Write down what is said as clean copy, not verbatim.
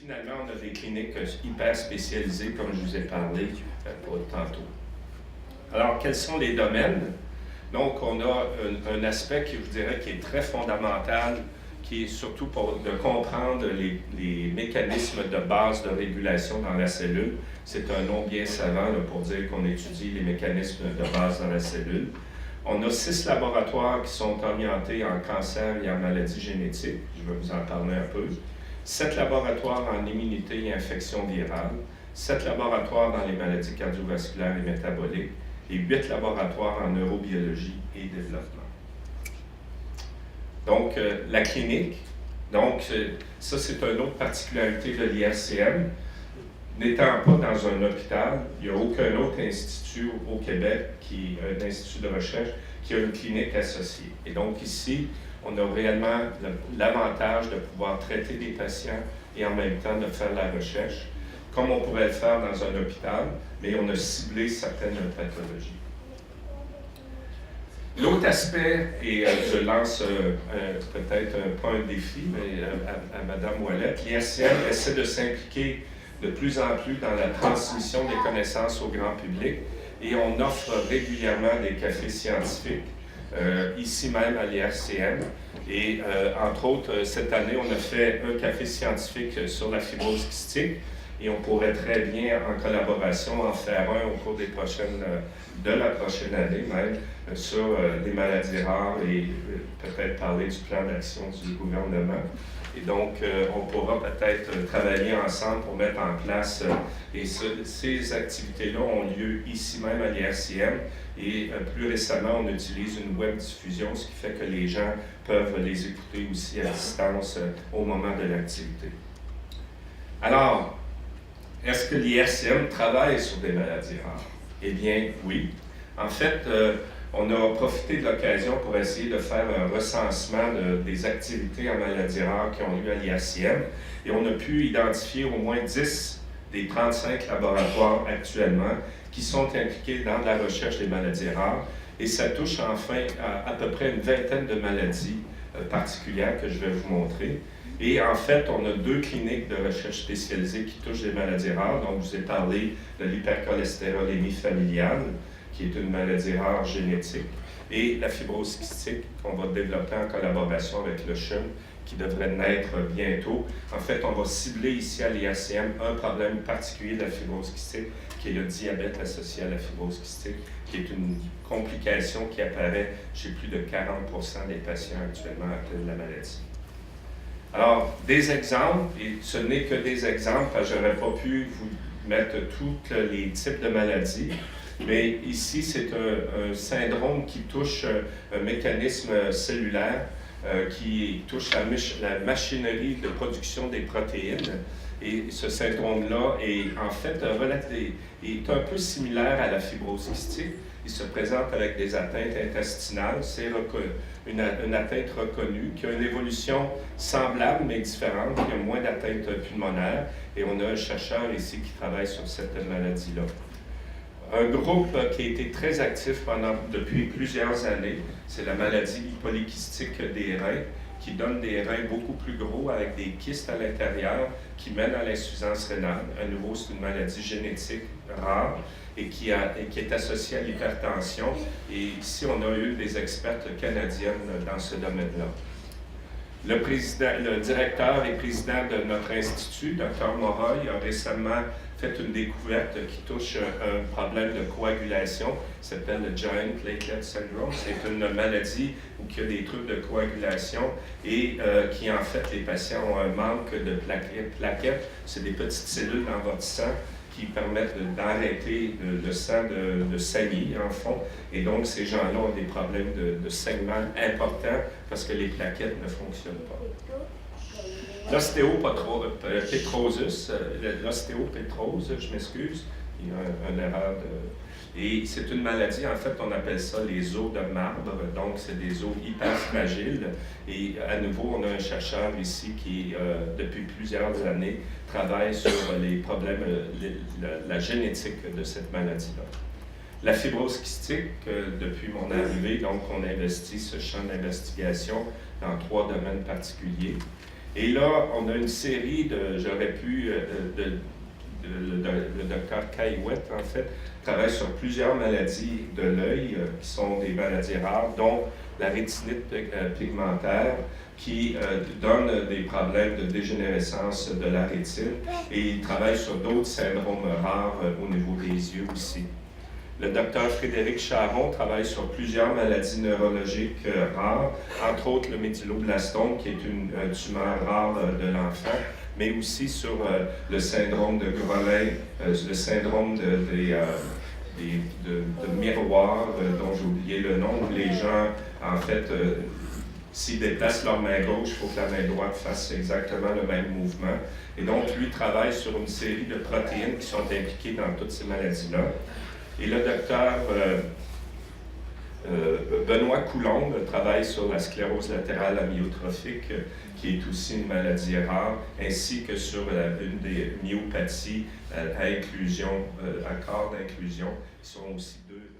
finalement, on a des cliniques hyper spécialisées, comme je vous ai parlé pour tantôt. Alors, quels sont les domaines? Donc, on a un aspect qui, je dirais, qui est très fondamental, qui est surtout de comprendre les mécanismes de base de régulation dans la cellule. C'est un nom bien savant là, pour dire qu'on étudie les mécanismes de base dans la cellule. On a 6 laboratoires qui sont orientés en cancer et en maladies génétiques. Je vais vous en parler un peu. 7 laboratoires en immunité et infection virale. 7 laboratoires dans les maladies cardiovasculaires et métaboliques. Et 8 laboratoires en neurobiologie et développement. Donc, la clinique, donc ça c'est une autre particularité de l'IRCM. N'étant pas dans un hôpital, il n'y a aucun autre institut au Québec, un institut de recherche, qui a une clinique associée. Et donc ici, on a réellement l'avantage de pouvoir traiter des patients et en même temps de faire la recherche, comme on pourrait le faire dans un hôpital, mais on a ciblé certaines pathologies. L'autre aspect, et je lance peut-être pas un défi, mais à Mme Ouellette, l'IRCM essaie de s'impliquer de plus en plus dans la transmission des connaissances au grand public et on offre régulièrement des cafés scientifiques, ici même à l'IRCM. Et entre autres, cette année, on a fait un café scientifique sur la fibrose kystique et on pourrait très bien, en collaboration, en faire un au cours de la prochaine année même, sur les maladies rares et peut-être parler du plan d'action du gouvernement. Et donc, on pourra peut-être travailler ensemble pour mettre en place, et ces activités-là ont lieu ici même à l'IRCM, et plus récemment, on utilise une web diffusion, ce qui fait que les gens peuvent les écouter aussi à distance au moment de l'activité. Alors, est-ce que l'IRCM travaille sur des maladies rares? Eh bien, oui. En fait, on a profité de l'occasion pour essayer de faire un recensement des activités en maladies rares qui ont lieu à l'IRCM et on a pu identifier au moins 10 des 35 laboratoires actuellement qui sont impliqués dans la recherche des maladies rares et ça touche enfin à peu près une vingtaine de maladies particulières que je vais vous montrer. Et en fait, on a 2 cliniques de recherche spécialisées qui touchent des maladies rares. Donc, je vous ai parlé de l'hypercholestérolémie familiale, qui est une maladie rare génétique, et la fibrose kystique qu'on va développer en collaboration avec le CHUM, qui devrait naître bientôt. En fait, on va cibler ici à l'IRCM un problème particulier de la fibrose kystique, qui est le diabète associé à la fibrose kystique, qui est une complication qui apparaît chez plus de 40% des patients actuellement atteints de la maladie. Alors, des exemples, et ce n'est que des exemples, parce que je n'aurais pas pu vous mettre tous les types de maladies, mais ici, c'est un syndrome qui touche un mécanisme cellulaire qui touche la machinerie de production des protéines. Et ce syndrome-là est en fait est un peu similaire à la fibrose kystique. Il se présente avec des atteintes intestinales. C'est une atteinte reconnue qui a une évolution semblable mais différente, qui a moins d'atteintes pulmonaires. Et on a un chercheur ici qui travaille sur cette maladie-là. Un groupe qui a été très actif depuis plusieurs années, c'est la maladie polykystique des reins, qui donne des reins beaucoup plus gros avec des kystes à l'intérieur qui mènent à l'insuffisance rénale. À nouveau, c'est une maladie génétique rare et qui est associée à l'hypertension. Et ici, on a eu des expertes canadiennes dans ce domaine-là. Le directeur et président de notre institut, Dr. Moreuil, a récemment fait une découverte qui touche un problème de coagulation, qui s'appelle le Giant Platelet Syndrome. C'est une maladie où il y a des trucs de coagulation et qui, en fait, les patients ont un manque de plaquettes. C'est des petites cellules dans votre sang qui permettent d'arrêter le sang de saillir, en fond. Et donc, ces gens-là ont des problèmes de saignement importants parce que les plaquettes ne fonctionnent pas. L'ostéopétrose, je m'excuse, il y a une erreur de... Et c'est une maladie, en fait, on appelle ça les os de marbre, donc c'est des os hyper fragiles. Et à nouveau, on a un chercheur ici qui, depuis plusieurs années, travaille sur les problèmes, la génétique de cette maladie-là. La fibrose kystique, depuis mon arrivée, donc on investit ce champ d'investigation dans 3 domaines particuliers. Et là, on a une série de, j'aurais pu, le docteur Caillouette, en fait, travaille sur plusieurs maladies de l'œil qui sont des maladies rares, dont la rétinite pigmentaire, qui donne des problèmes de dégénérescence de la rétine, et il travaille sur d'autres syndromes rares au niveau des yeux aussi. Le docteur Frédéric Charon travaille sur plusieurs maladies neurologiques rares, entre autres le méduloblastome, qui est une tumeur rare de l'enfant, mais aussi sur le syndrome de Grolin, le syndrome de miroir, dont j'ai oublié le nom, où les gens, en fait, s'ils déplacent leur main gauche, il faut que la main droite fasse exactement le même mouvement. Et donc, lui travaille sur une série de protéines qui sont impliquées dans toutes ces maladies-là. Et le docteur Benoît Coulombe travaille sur la sclérose latérale amyotrophique, qui est aussi une maladie rare, ainsi que sur une des myopathies à inclusion, à corps d'inclusion, qui sont aussi deux